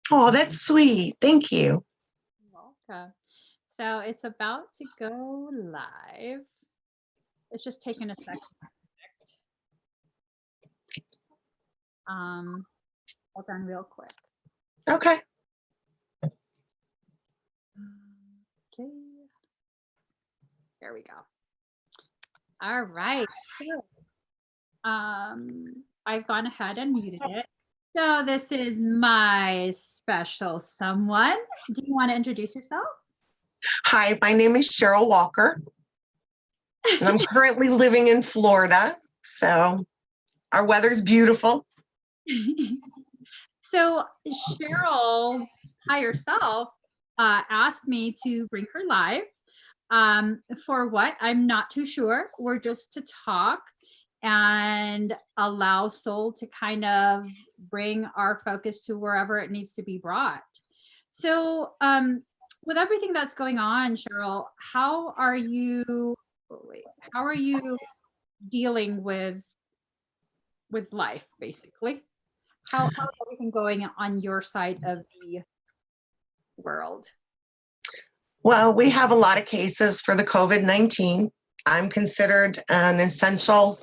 Oh, that's sweet. Thank you. You're welcome. So it's about to go live. It's just taking a second. Hold on real quick. Okay. Okay. There we go. All right. So, I've gone ahead and muted it. So this is my special someone. Do you want to introduce yourself? Hi, my name is Cheryl Walker, and I'm currently living in Florida. So our weather's beautiful. So Cheryl's higher self asked me to bring her live. For what? I'm not too sure. We're just to talk and allow Soul to kind of bring our focus to wherever it needs to be brought. So, with everything that's going on, Cheryl, how are you? How are you dealing with life, basically? How's everything going on your side of the world? Well, we have a lot of cases for the COVID-19. I'm considered an essential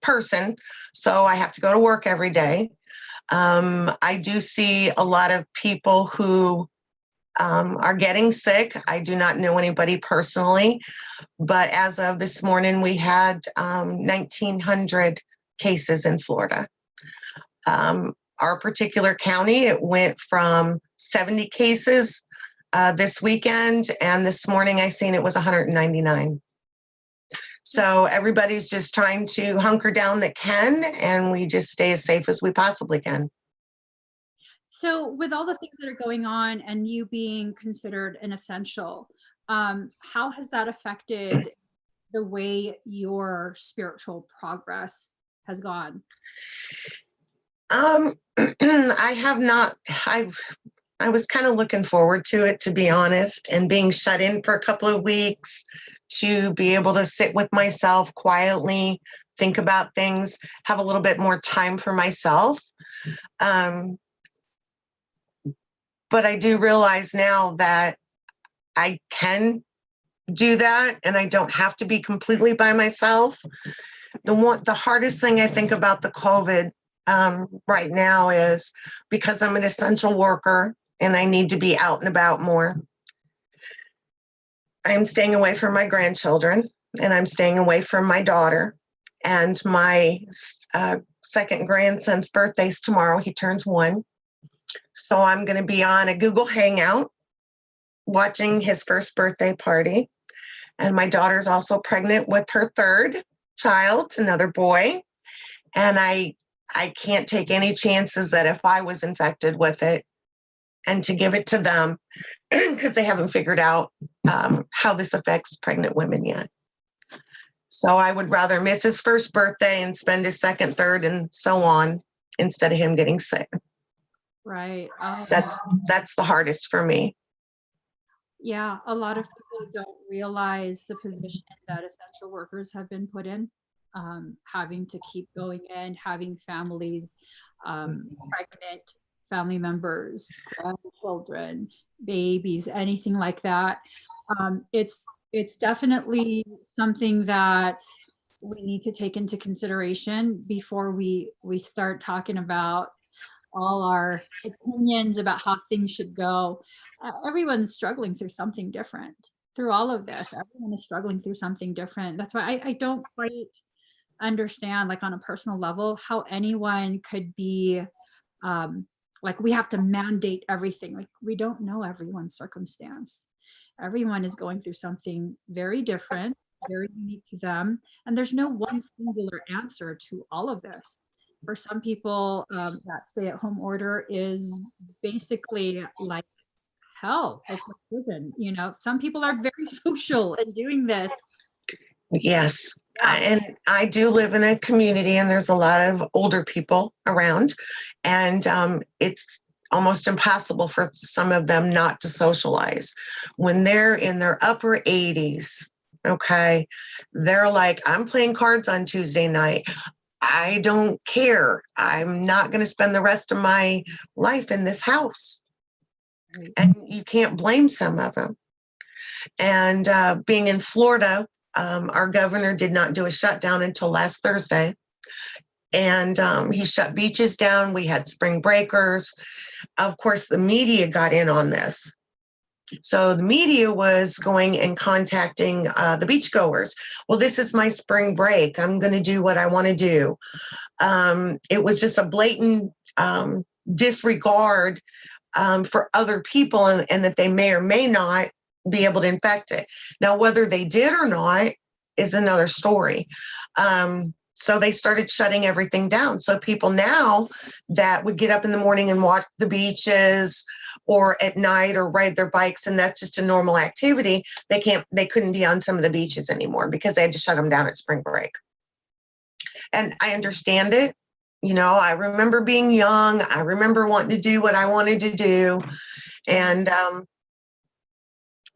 person, so I have to go to work every day. I do see a lot of people who are getting sick. I do not know anybody personally, but as of this morning, we had 1,900 cases in Florida. Our particular county, it went from 70 cases this weekend, and this morning I seen it was 199. So everybody's just trying to hunker down that can, and we just stay as safe as we possibly can. So, with all the things that are going on and you being considered an essential, how has that affected the way your spiritual progress has gone? I have not. I was kind of looking forward to it, to be honest, and being shut in for a couple of weeks to be able to sit with myself quietly, think about things, have a little bit more time for myself. But I do realize now that I can do that and I don't have to be completely by myself. The hardest thing I think about the COVID right now is because I'm an essential worker and I need to be out and about more. I'm staying away from my grandchildren and I'm staying away from my daughter. And my second grandson's birthday's tomorrow. He turns 1. So I'm going to be on a Google Hangout watching his first birthday party. And my daughter's also pregnant with her third child, another boy. And I can't take any chances that if I was infected with it and to give it to them because they haven't figured out how this affects pregnant women yet. So I would rather miss his first birthday and spend his second, third, and so on instead of him getting sick. Right. That's the hardest for me. Yeah, a lot of people don't realize the position that essential workers have been put in, having to keep going in, having families, pregnant family members, grandchildren, babies, anything like that. It's definitely something that we need to take into consideration before we start talking about all our opinions about how things should go. Everyone's struggling through something different through all of this. Everyone is struggling through something different. That's why I don't quite understand, like on a personal level, how anyone could be like we have to mandate everything. Like we don't know everyone's circumstance. Everyone is going through something very different, very unique to them, and there's no one singular answer to all of this. For some people, that stay-at-home order is basically like hell. It's like prison. You know, some people are very social in doing this. Yes. And I do live in a community and there's a lot of older people around, and it's almost impossible for some of them not to socialize. When they're in their upper 80s, okay, they're like, I'm playing cards on Tuesday night. I don't care. I'm not going to spend the rest of my life in this house. Right. And you can't blame some of them. And being in Florida, our governor did not do a shutdown until last Thursday. And he shut beaches down. We had spring breakers. Of course, the media got in on this. So the media was going and contacting the beachgoers. Well, this is my spring break. I'm going to do what I want to do. It was just a blatant disregard for other people, and that they may or may not be able to infect it. Now, whether they did or not is another story. So they started shutting everything down. So people now that would get up in the morning and walk the beaches or at night or ride their bikes, and that's just a normal activity, they couldn't be on some of the beaches anymore because they had to shut them down at spring break. And I understand it. You know, I remember being young. I remember wanting to do what I wanted to do. And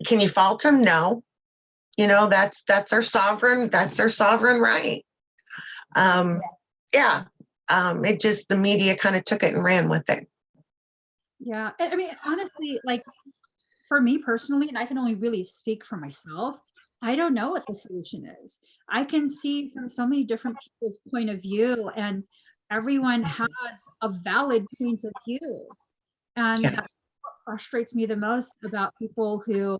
can you fault them? No. You know, that's our sovereign right. Yeah. It just, the media kind of took it and ran with it. Yeah. I mean, honestly, like for me personally, and I can only really speak for myself, I don't know what the solution is. I can see from so many different people's point of view, and everyone has a valid point of view. And Yeah. that's what frustrates me the most about people who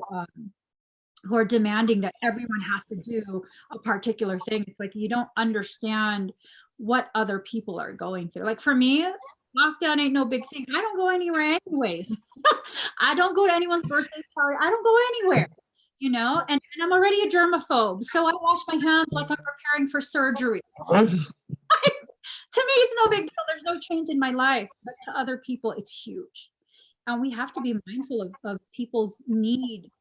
are demanding that everyone has to do a particular thing. It's like you don't understand what other people are going through. Like for me, lockdown ain't no big thing. I don't go anywhere anyways. I don't go to anyone's birthday party. I don't go anywhere, you know, and I'm already a germaphobe. So I wash my hands like I'm preparing for surgery. To me, it's no big deal. There's no change in my life, but to other people, it's huge. And we have to be mindful of people's need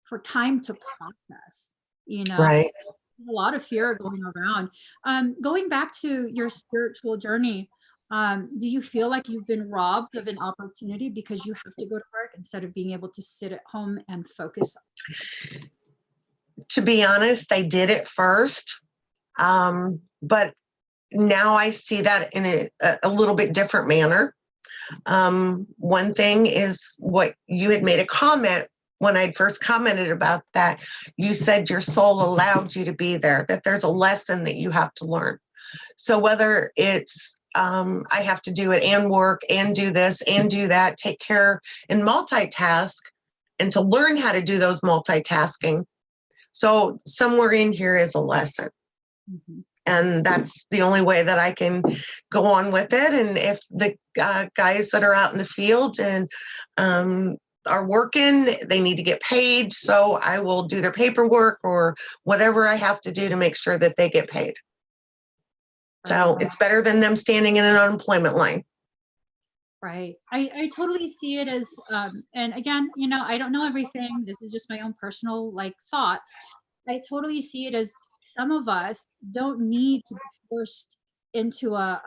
for time to process, you know. Right. There's a lot of fear going around. Going back to your spiritual journey, do you feel like you've been robbed of an opportunity because you have to go to work instead of being able to sit at home and focus? To be honest, I did it first. But now I see that in a little bit different manner. One thing is what you had made a comment when I'd first commented about that. You said your soul allowed you to be there, that there's a lesson that you have to learn. So whether it's I have to do it and work and do this and do that, take care and multitask, and to learn how to do those multitasking. So somewhere in here is a lesson. Mm-hmm. And that's the only way that I can go on with it. And if the guys that are out in the field and are working, they need to get paid. So I will do their paperwork or whatever I have to do to make sure that they get paid. So it's better than them standing in an unemployment line. Right. I totally see it as, and again, you know, I don't know everything. This is just my own personal like thoughts. I totally see it as some of us don't need to be forced into a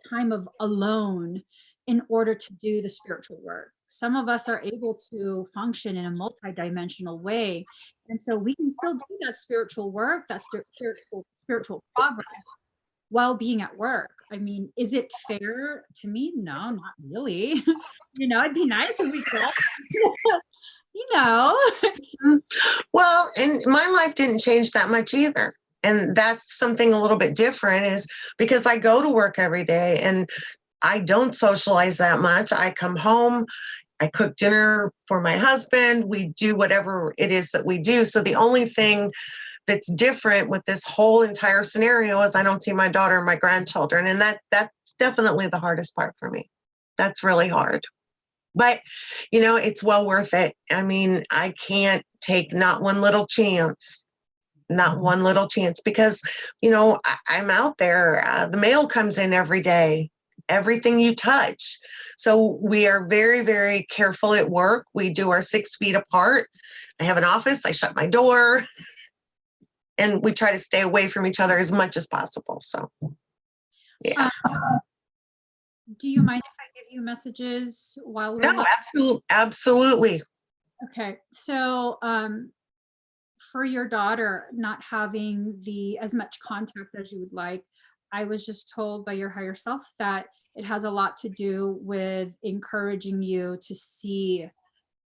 time of alone in order to do the spiritual work. Some of us are able to function in a multidimensional way. And so we can still do that spiritual work, that spiritual progress while being at work. I mean, is it fair to me? No, not really. You know, it'd be nice if we could all, you know. Well, and my life didn't change that much either. And that's something a little bit different, is because I go to work every day and I don't socialize that much. I come home, I cook dinner for my husband, we do whatever it is that we do. So the only thing that's different with this whole entire scenario is I don't see my daughter and my grandchildren. And that's definitely the hardest part for me. That's really hard. But, you know, it's well worth it. I mean, I can't take not one little chance, because, you know, I'm out there. The mail comes in every day, everything you touch. So we are very, very careful at work. We do our 6 feet apart. I have an office. I shut my door, and we try to stay away from each other as much as possible. So, yeah. Do you mind if I give you messages while we're No, absolutely. Okay, so for your daughter not having the as much contact as you would like, I was just told by your higher self that it has a lot to do with encouraging you to see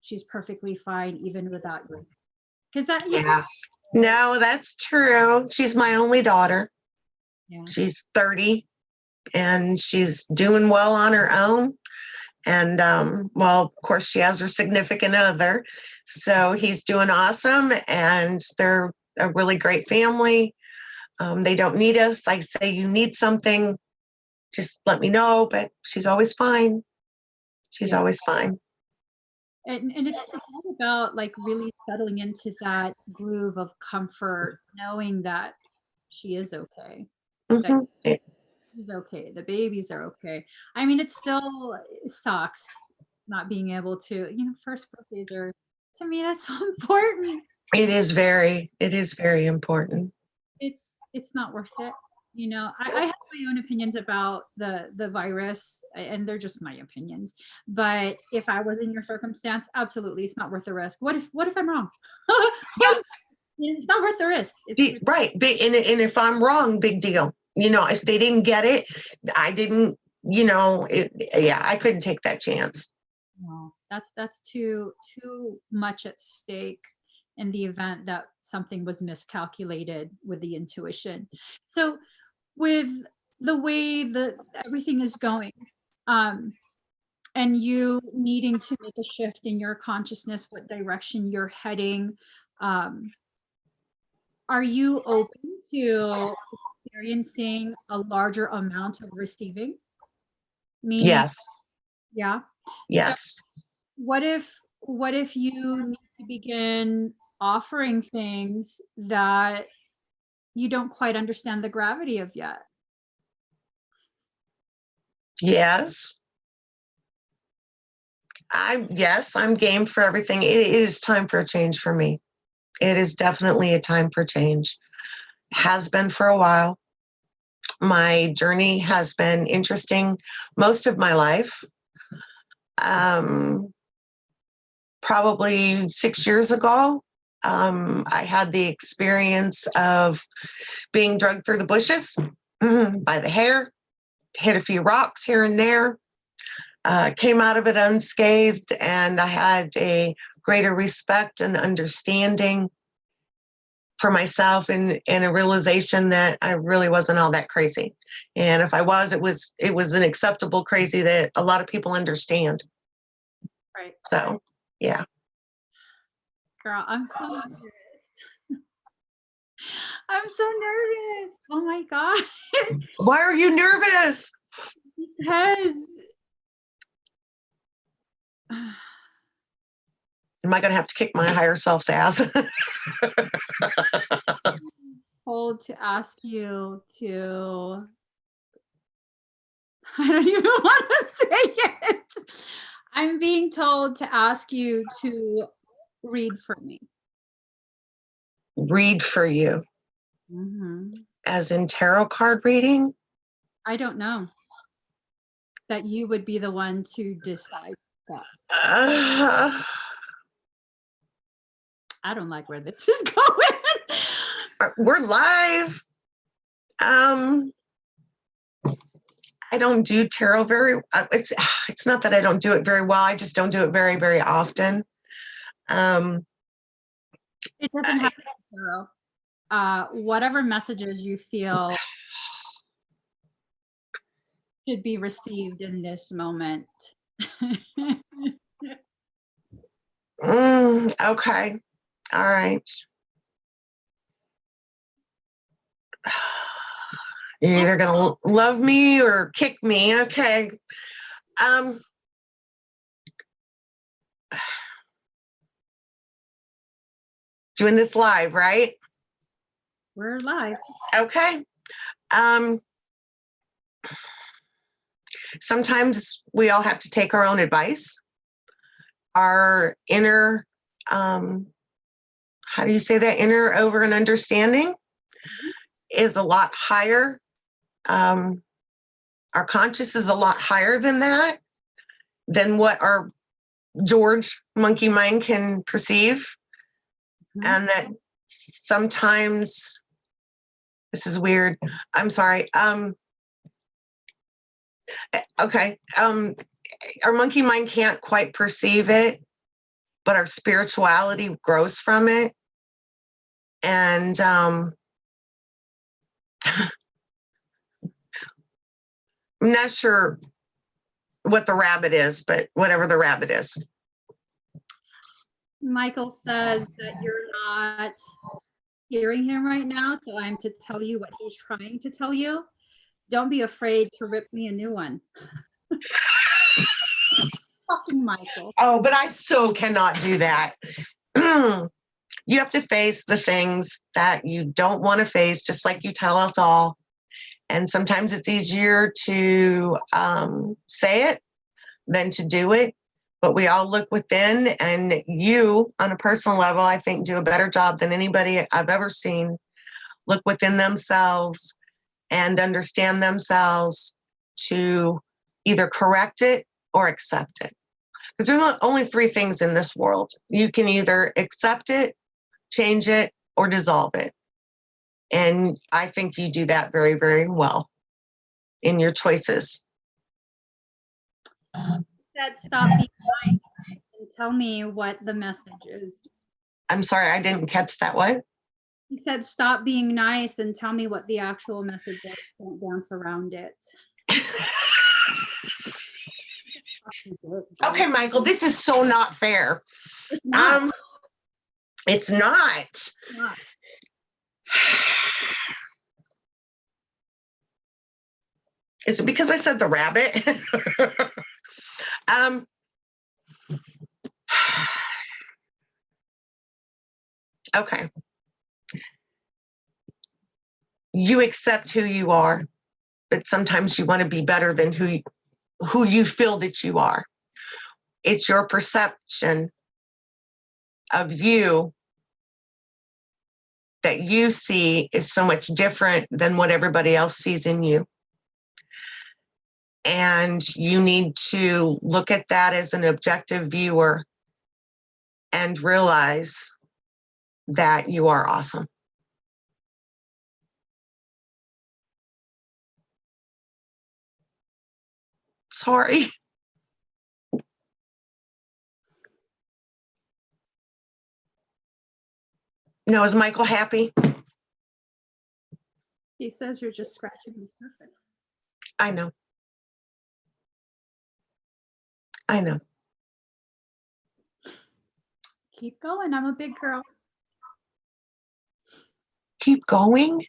she's perfectly fine even without you. Because that, you Yeah. know, No, that's true. She's my only daughter. yeah. She's 30 and she's doing well on her own. And well, of course, she has her significant other. So he's doing awesome. And they're a really great family. They don't need us. I say, you need something, just let me know. But she's always fine. She's Yeah. always fine. And it's all about like really settling into that groove of comfort, knowing that she is okay, that Hmm. she's okay, the babies are okay. I mean, it still sucks not being able to, first birthdays are, to me, that's so important. It is very important. It's not worth it. I have my own opinions about the virus, and they're just my opinions. But if I was in your circumstance, absolutely, it's not worth the risk. What if I'm wrong? Yeah, It's not worth the risk. right. And if I'm wrong, big deal. If they didn't get it, I didn't, yeah, I couldn't take that chance. No, that's too much at stake in the event that something was miscalculated with the intuition. So with the way that everything is going, um, and you needing to make a shift in your consciousness, what direction you're heading, um, are you open to experiencing a larger amount of receiving? Meaning, Yes. yeah. So Yes. what if you need to begin offering things that you don't quite understand the gravity of yet? Yes. I'm game for everything. It is time for a change for me. It is definitely a time for change. Has been for a while. My journey has been interesting most of my life. Um, Probably 6 years ago, I had the experience of being drugged through the bushes by the hair, hit a few rocks here and there, came out of it unscathed, and I had a greater respect and understanding for myself, and a realization that I really wasn't all that crazy. And if I was, it was an acceptable crazy that a lot of people understand. Right. So yeah. Girl, I'm so nervous. I'm so nervous. Oh my God. Why are you nervous? Because Am I going to have to kick my higher self's ass? told to ask you to, I don't even want to say it. I'm being told to ask you to read for me. Read for you, as in tarot card reading? I don't know that you would be the one to decide that. Uh, I don't like where this is going. we're live. Um, I don't do tarot it's not that I don't do it very well. I just don't do it very, very often. It doesn't have to be tarot. Whatever messages you feel should be received in this moment. Okay. All right. You're either gonna love me or kick me. Okay. Um, Doing this live, right? We're live. Okay. Um, Sometimes we all have to take our own advice. Our inner, how do you say that? Inner over and understanding is a lot higher. Our conscious is a lot higher than that, than what our George monkey mind can perceive. And that sometimes This is weird. I'm sorry. Okay. Our monkey mind can't quite perceive it, but our spirituality grows from it. And I'm not sure what the rabbit is, but whatever the rabbit is. Michael says that you're not hearing him right now, so I'm to tell you what he's trying to tell you. Don't be afraid to rip me a new one. Fucking Michael. Oh, but I so cannot do that. You have to face the things that you don't want to face, just like you tell us all. And sometimes it's easier to say it than to do it. But we all look within, and you, on a personal level, I think do a better job than anybody I've ever seen. Look within themselves and understand themselves to either correct it or accept it. Because there's only three things in this world. You can either accept it, change it, or dissolve it. And I think you do that very, very well in your choices. Said stop being nice and tell me what the message is. I'm sorry, I didn't catch that. What? He said stop being nice and tell me what the actual message is. Don't dance around it. Okay, Michael, this is so not fair. It's not. It's not. It's not. Is it because I said the rabbit? Okay. You accept who you are, but sometimes you want to be better than who you feel that you are. It's your perception of you that you see is so much different than what everybody else sees in you. And you need to look at that as an objective viewer and realize that you are awesome. Sorry. No, is Michael happy? He says you're just scratching the surface. I know. I know. Keep going. I'm a big girl. Keep going?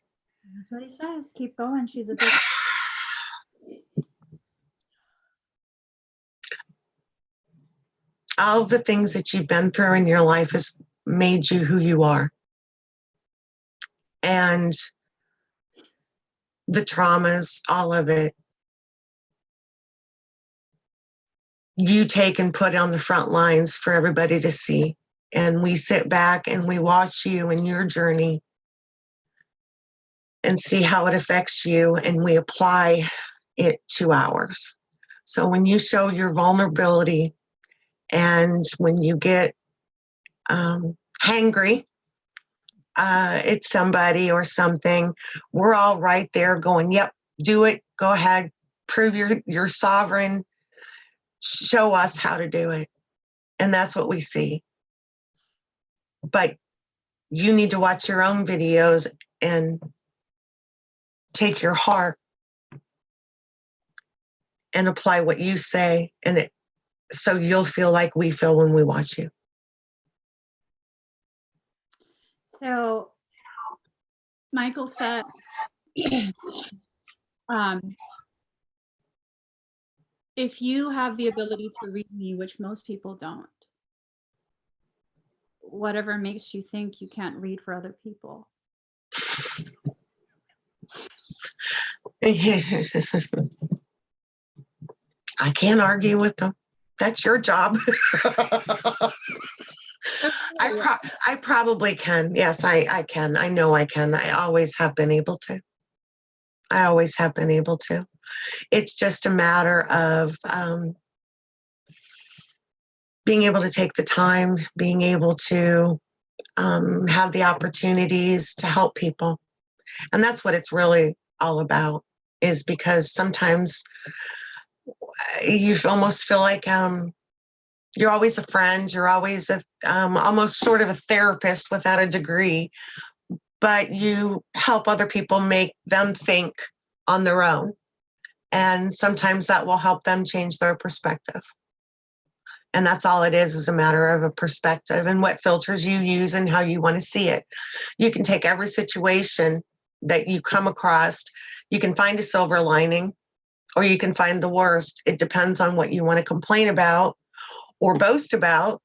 That's what he says. Keep going. She's a big. All the things that you've been through in your life has made you who you are. And the traumas, all of it, you take and put on the front lines for everybody to see. And we sit back and we watch you and your journey and see how it affects you, and we apply it to ours. So when you show your vulnerability and when you get hangry at somebody or something, we're all right there going, yep, do it, go ahead, prove you're sovereign, show us how to do it. And that's what we see. But you need to watch your own videos and take your heart and apply what you say, and it, so you'll feel like we feel when we watch you. So Michael said, if you have the ability to read me, which most people don't, whatever makes you think you can't read for other people? I can't argue with them. That's your job. I probably can. Yes, I can. I know I can. I always have been able to. I always have been able to. It's just a matter of being able to take the time, being able to have the opportunities to help people. And that's what it's really all about, is because sometimes you almost feel like you're always a friend, you're always almost sort of a therapist without a degree, but you help other people make them think on their own. And sometimes that will help them change their perspective. And that's all it is a matter of a perspective and what filters you use and how you want to see it. You can take every situation that you come across, you can find a silver lining, or you can find the worst. It depends on what you want to complain about or boast about.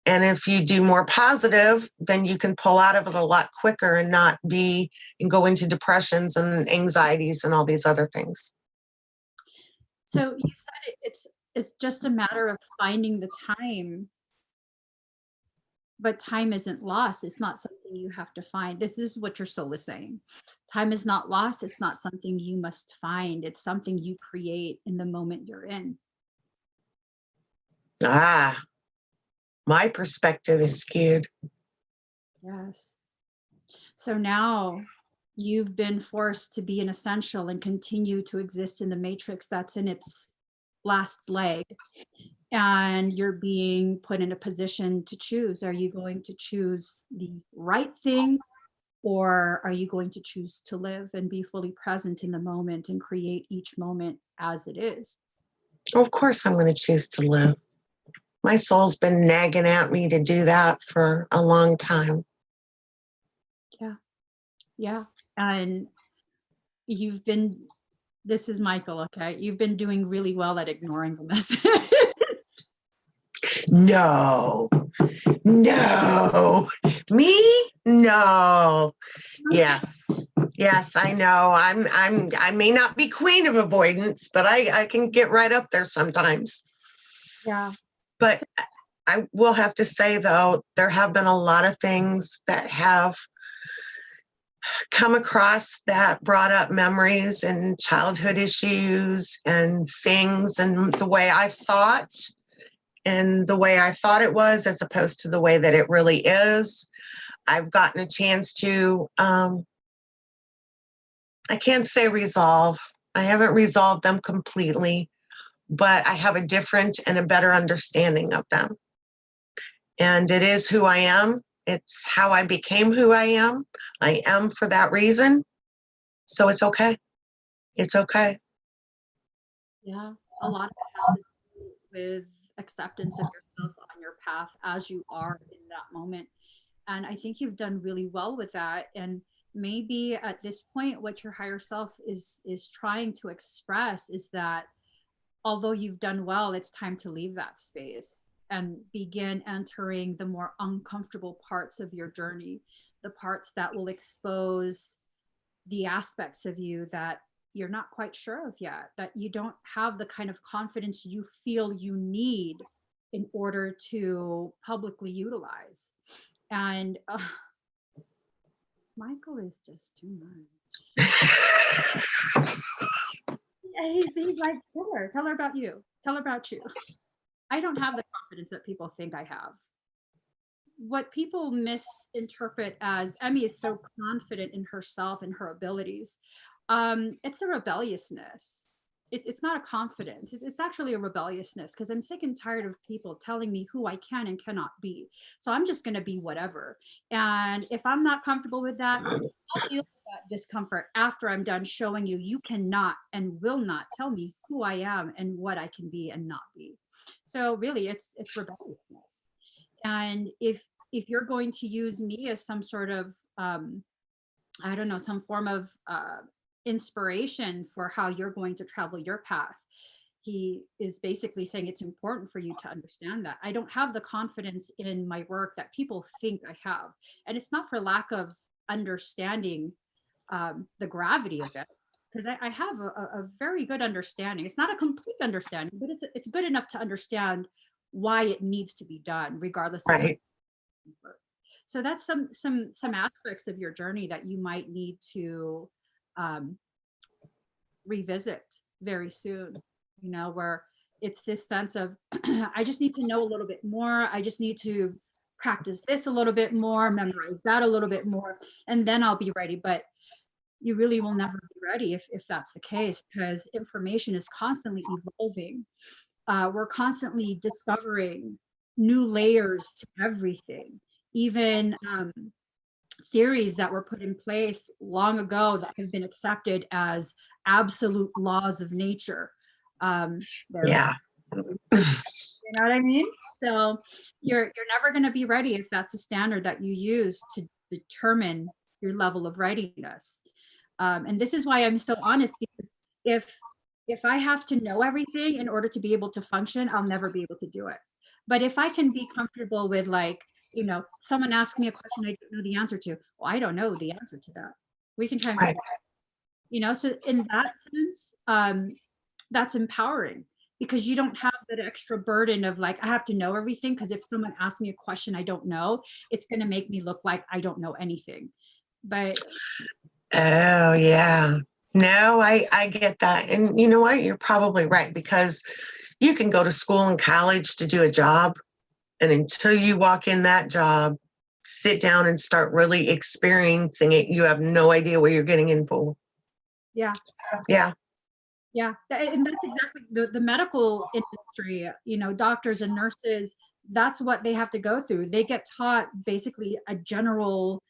And if you do more positive, then you can pull out of it a lot quicker and not be and go into depressions and anxieties and all these other things. So you said it's just a matter of finding the time, but time isn't lost. It's not something you have to find. This is what your soul is saying. Time is not lost. It's not something you must find. It's something you create in the moment you're in. Ah, my perspective is skewed. Yes. So now you've been forced to be an essential and continue to exist in the matrix that's in its last leg. And you're being put in a position to choose. Are you going to choose the right thing, or are you going to choose to live and be fully present in the moment and create each moment as it is? Of course, I'm going to choose to live. My soul's been nagging at me to do that for a long time. Yeah. Yeah. And you've been, this is Michael, okay? You've been doing really well at ignoring the message. No, no, me? No. Yes. Yes, I know. I may not be queen of avoidance, but I can get right up there sometimes. Yeah. But So, I will have to say, though, there have been a lot of things that have come across that brought up memories and childhood issues and things and the way I thought and the way I thought it was as opposed to the way that it really is. I've gotten a chance to, I can't say resolve. I haven't resolved them completely, but I have a different and a better understanding of them. And it is who I am. It's how I became who I am. I am for that reason. So it's okay. It's okay. yeah, a lot of it has to do with acceptance of yourself on your path as you are in that moment. And I think you've done really well with that. And maybe at this point, what your higher self is trying to express is that although you've done well, it's time to leave that space and begin entering the more uncomfortable parts of your journey, the parts that will expose the aspects of you that you're not quite sure of yet, that you don't have the kind of confidence you feel you need in order to publicly utilize. And Michael is just too much. Yeah, he's like, tell her about you. Tell her about you. I don't have the confidence that people think I have. What people misinterpret as Emmy is so confident in herself and her abilities, it's a rebelliousness. It's not a confidence. It's actually a rebelliousness because I'm sick and tired of people telling me who I can and cannot be. So I'm just going to be whatever. And if I'm not comfortable with that, I'll deal with that discomfort after I'm done showing you you cannot and will not tell me who I am and what I can be and not be. So really, it's rebelliousness. And if you're going to use me as some sort of I don't know, some form of inspiration for how you're going to travel your path, he is basically saying it's important for you to understand that I don't have the confidence in my work that people think I have. And it's not for lack of understanding the gravity of it, because I have a very good understanding. It's not a complete understanding, but it's good enough to understand why it needs to be done, regardless of what. Right. So that's some aspects of your journey that you might need to um, revisit very soon. You know, where it's this sense of I just need to know a little bit more. I just need to practice this a little bit more, memorize that a little bit more, and then I'll be ready. But you really will never be ready if that's the case, because information is constantly evolving. We're constantly discovering new layers to everything. Even theories that were put in place long ago that have been accepted as absolute laws of nature. They're, Yeah. you know what I mean? So you're never going to be ready if that's the standard that you use to determine your level of readiness. And this is why I'm so honest, because if I have to know everything in order to be able to function, I'll never be able to do it. But if I can be comfortable with, like, someone asks me a question I don't know the answer to, well, I don't know the answer to that. We can try and Right. figure it out. So in that sense, that's empowering, because you don't have that extra burden of like, I have to know everything, because if someone asks me a question I don't know, it's going to make me look like I don't know anything. But Oh, yeah. No, I get that. And you know what? You're probably right, because you can go to school and college to do a job. And until you walk in that job, sit down and start really experiencing it, you have no idea what you're getting in for. yeah, Yeah. yeah. And that's exactly the medical industry, doctors and nurses, that's what they have to go through. They get taught basically a general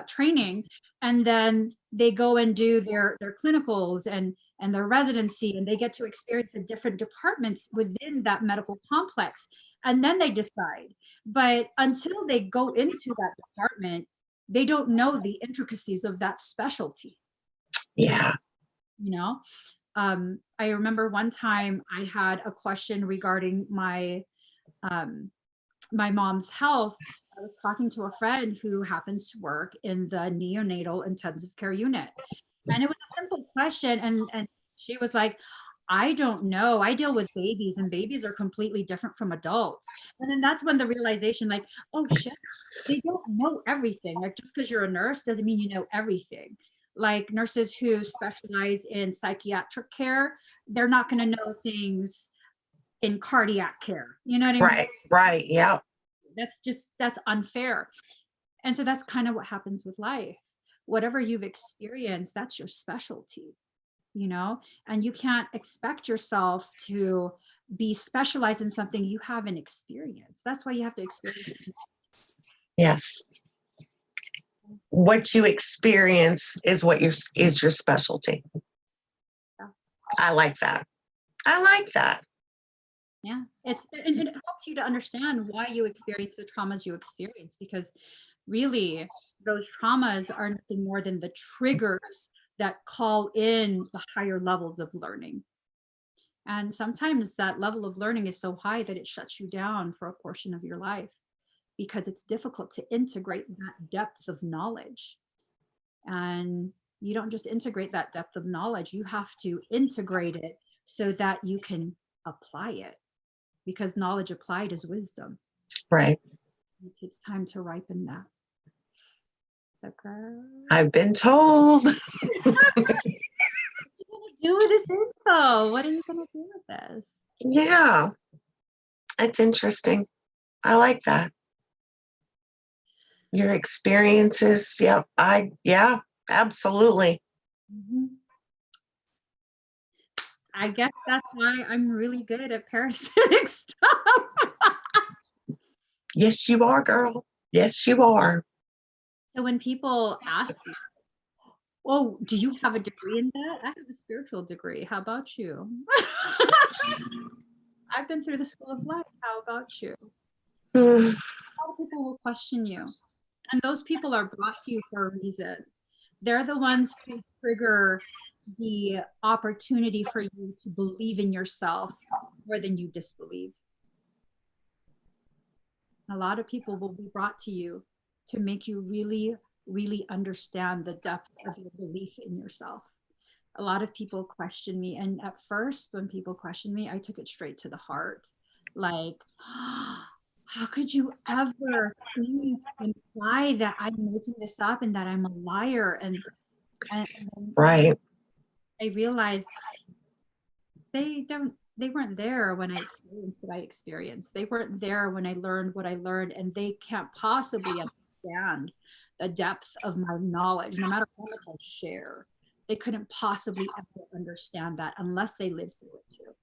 training, and then they go and do their clinicals and their residency, and they get to experience the different departments within that medical complex, and then they decide. But until they go into that department, they don't know the intricacies of that specialty. Yeah. you know I remember one time I had a question regarding my mom's health. I was talking to a friend who happens to work in the neonatal intensive care unit. And it was a simple question. And she was like, I don't know. I deal with babies, and babies are completely different from adults. And then that's when the realization, like, oh shit, they don't know everything. Like, just because you're a nurse doesn't mean you know everything. Like, nurses who specialize in psychiatric care, they're not going to know things in cardiac care. You know what I mean? Right. Right. Yeah. That's unfair. And so that's kind of what happens with life. Whatever you've experienced, that's your specialty, and you can't expect yourself to be specialized in something you haven't experienced. That's why you have to experience it. Yes. What you experience is is your specialty. Yeah. I like that. I like that. Yeah, and it helps you to understand why you experience the traumas you experience, because really those traumas are nothing more than the triggers that call in the higher levels of learning. And sometimes that level of learning is so high that it shuts you down for a portion of your life, because it's difficult to integrate that depth of knowledge. And you don't just integrate that depth of knowledge, you have to integrate it so that you can apply it, because knowledge applied is wisdom. Right. It takes time to ripen that. So, girl, I've been told. what are you gonna do with this info? What are you gonna do with this? Yeah. It's interesting. I like that. Your experiences. Yep. Yeah, absolutely. Mm-hmm. I guess that's why I'm really good at parasitic stuff. Yes, you are, girl. Yes, you are. So when people ask me, oh, do you have a degree in that? I have a spiritual degree. How about you? I've been through the school of life. How about you? Mm, A lot of people will question you. And those people are brought to you for a reason. They're the ones who trigger the opportunity for you to believe in yourself more than you disbelieve. A lot of people will be brought to you to make you really, really understand the depth of your belief in yourself. A lot of people question me. And at first, when people question me, I took it straight to the heart. Like, how could you ever think, imply that I'm making this up and that I'm a liar? And right. I realized they weren't there when I experienced what I experienced. They weren't there when I learned what I learned, and they can't possibly understand the depth of my knowledge, no matter how much I share. They couldn't possibly ever understand that unless they lived through it too.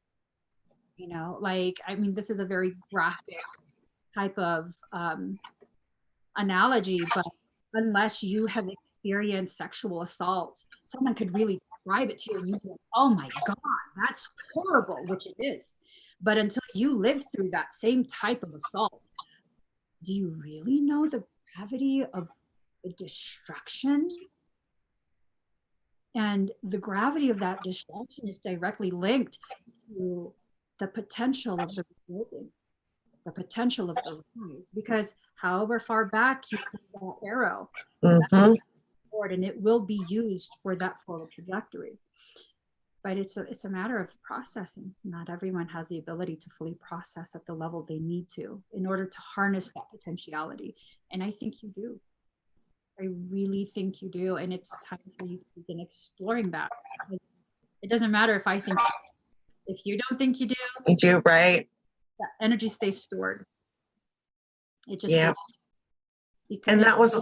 You know, like, I mean, this is a very graphic type of analogy, but unless you have experienced sexual assault, someone could really describe it to you and you go, oh my God, that's horrible, which it is. But until you live through that same type of assault, do you really know the gravity of the destruction? And the gravity of that destruction is directly linked to the potential of the rebuilding, the potential of the rise. Because however far back you put that arrow, Mm-hmm. forward, and it will be used for that forward trajectory. But it's a matter of processing. Not everyone has the ability to fully process at the level they need to in order to harness that potentiality. And I think you do. I really think you do. And it's time for you to begin exploring that. It doesn't matter if I think, if you don't think you do, You do, right? that energy stays stored. It just Yeah. stays. And that was,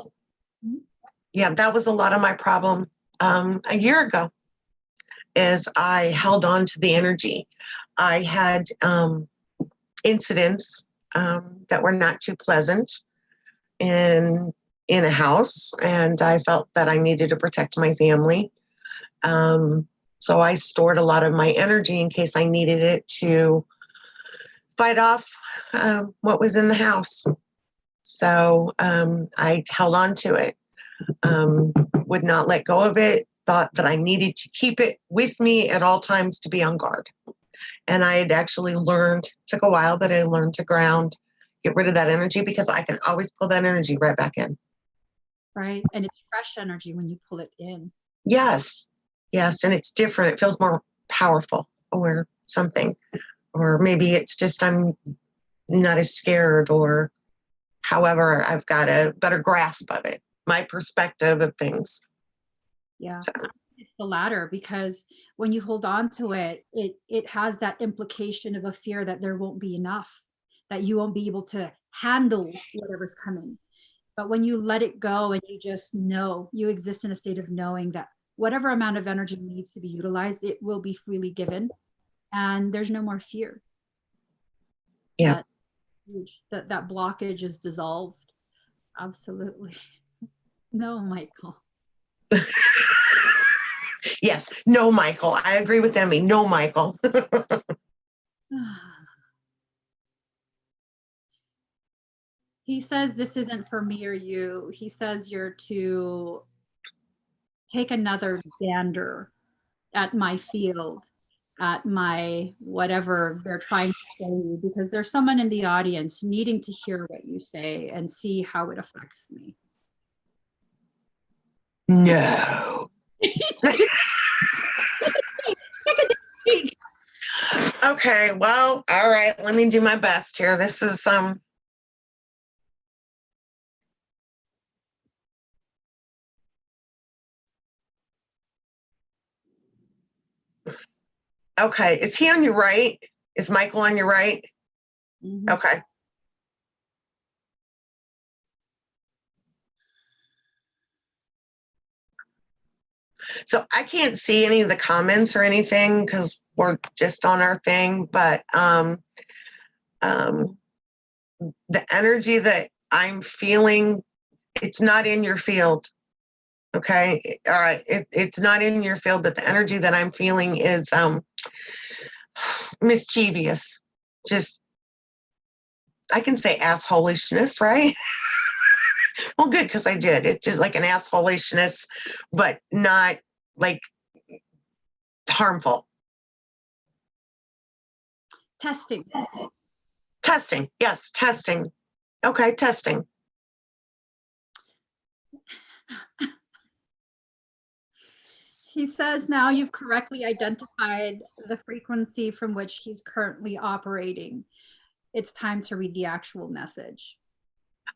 Mhm. yeah, that was a lot of my problem a year ago, is I held on to the energy. I had incidents that were not too pleasant in a house, and I felt that I needed to protect my family. So I stored a lot of my energy in case I needed it to fight off what was in the house. So I held on to it, would not let go of it, thought that I needed to keep it with me at all times to be on guard. And I had actually learned, took a while, but I learned to ground, get rid of that energy, because I can always pull that energy right back in. Right. And it's fresh energy when you pull it in. Yes. Yes. And it's different. It feels more powerful or something. Or maybe it's just I'm not as scared, or however, I've got a better grasp of it, my perspective of things. Yeah. So, It's the latter, because when you hold on to it, it has that implication of a fear that there won't be enough, that you won't be able to handle whatever's coming. But when you let it go and you just know, you exist in a state of knowing that whatever amount of energy needs to be utilized, it will be freely given. And there's no more fear. yeah. That huge, that blockage is dissolved. Absolutely. No, Michael. Yes. No, Michael. I agree with Emmy. No, Michael. He says this isn't for me or you. He says you're to take another gander at my field, at my whatever they're trying to say, because there's someone in the audience needing to hear what you say and see how it affects me. No. Just Okay. Well, all right. Let me do my best here. This is okay. Is he on your right? Is Michael on your right? Mhm. Okay. So I can't see any of the comments or anything because we're just on our thing, but um, the energy that I'm feeling, it's not in your field. Okay. All right. It's not in your field, but the energy that I'm feeling is mischievous. Just, I can say assholishness, right? Well, good, because I did. It's just like an assholishness, but not like harmful. Testing. Testing. Yes, testing. Okay, testing. He says now you've correctly identified the frequency from which he's currently operating. It's time to read the actual message.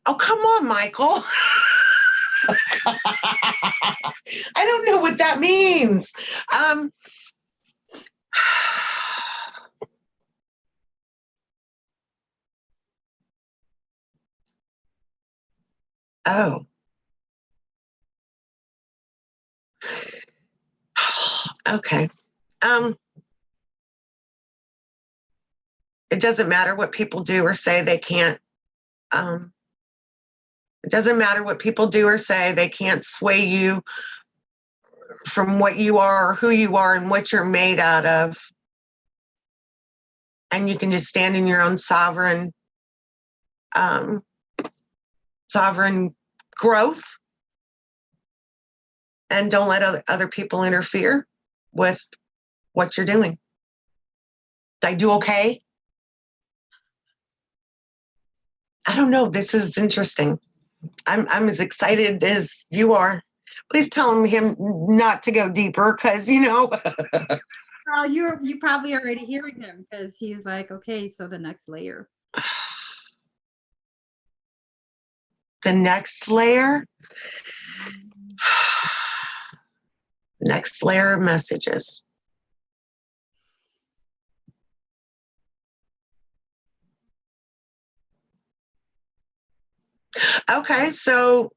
Oh, come on, Michael. I don't know what that means. Oh, Okay. It doesn't matter what people do or say, they can't. It doesn't matter what people do or say, they can't sway you from what you are, or who you are, and what you're made out of. And you can just stand in your own sovereign growth, and don't let other people interfere with what you're doing. Did I do okay? I don't know. This is interesting. I'm as excited as you are. Please tell him not to go deeper, because Well, you probably already hearing him, because he's like, okay, so the next layer. The next layer. Next layer of messages. Okay, so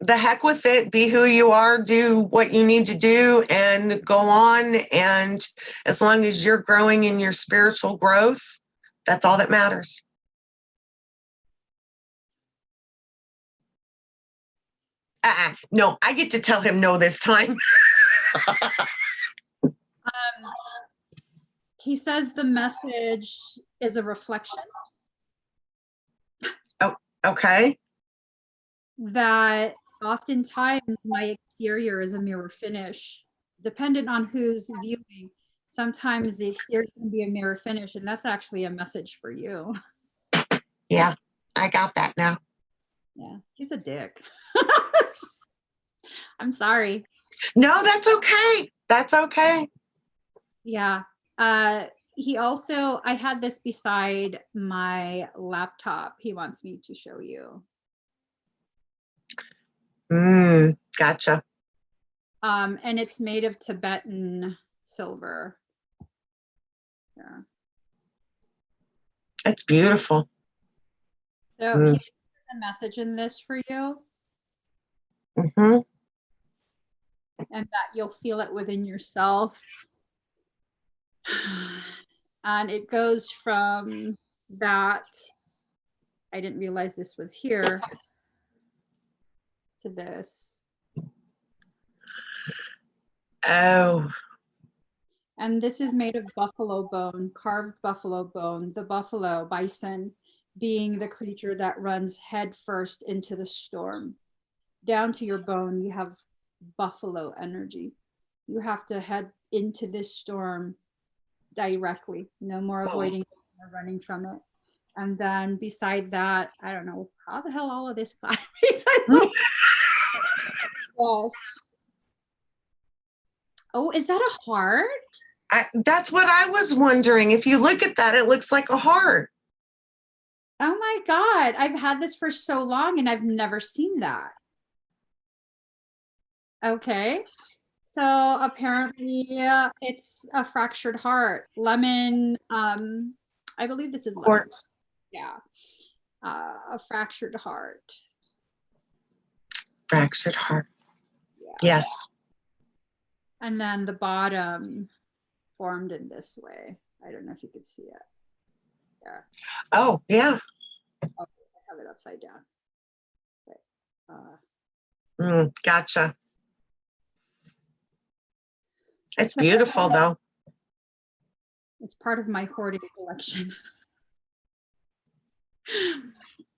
the heck with it. Be who you are, do what you need to do, and go on. And as long as you're growing in your spiritual growth, that's all that matters. No, I get to tell him no this time. He says the message is a reflection. Oh, okay. That oftentimes my exterior is a mirror finish, dependent on who's viewing. Sometimes the exterior can be a mirror finish, and that's actually a message for you. Yeah, I got that now. Yeah, he's a dick. I'm sorry. No, that's okay. That's okay. Yeah. He also, I had this beside my laptop. He wants me to show you. Gotcha. And it's made of Tibetan silver. Yeah. It's beautiful. So here's a message in this for you. Mm-hmm. And that you'll feel it within yourself. And it goes from that, I didn't realize this was here, to this. Oh. And this is made of buffalo bone, carved buffalo bone, the buffalo, bison, being the creature that runs head first into the storm. Down to your bone, you have buffalo energy. You have to head into this storm directly. No more avoiding or running from it. And then beside that, I don't know how the hell all of this got. Yes. Oh, is that a heart? That's what I was wondering. If you look at that, it looks like a heart. Oh my God. I've had this for so long and I've never seen that. Okay. So apparently it's a fractured heart. Lemon, I believe this is lemon. Quartz. Yeah. A fractured heart. Fractured heart. Yeah. Yes. And then the bottom formed in this way. I don't know if you could see it. There. Oh, yeah. Oh, I have it upside down. Okay. Gotcha. It's so beautiful, though. It's part of my hoarding collection.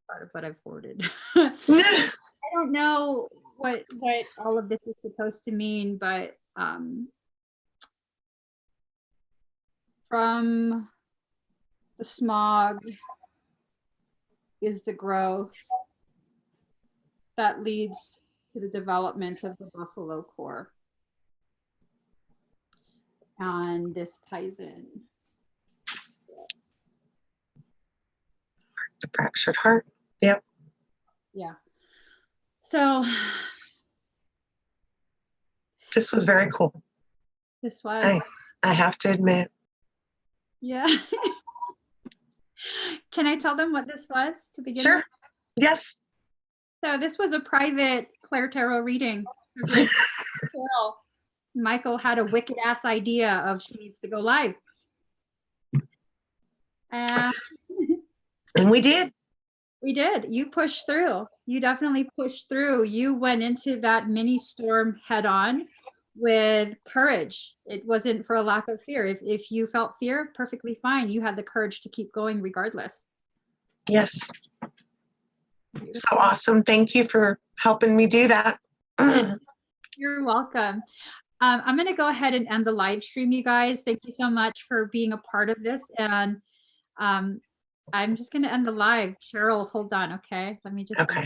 Part of what I've hoarded. I don't know what all of this is supposed to mean, but from the smog is the growth that leads to the development of the buffalo core. And this ties in. The fractured heart. Yep. Yeah. So this was very cool. This was. I have to admit. Yeah. Can I tell them what this was to begin with? Sure. Yes. So this was a private Claire Tarot reading. Cheryl, Michael had a wicked ass idea of she needs to go live. And And we did. we did. You pushed through. You definitely pushed through. You went into that mini storm head on with courage. It wasn't for a lack of fear. If you felt fear, perfectly fine. You had the courage to keep going regardless. Yes. So awesome. Thank you for helping me do that. You're welcome. I'm going to go ahead and end the live stream, you guys. Thank you so much for being a part of this. And I'm just going to end the live. Cheryl, hold on. Okay. Let me just. Okay.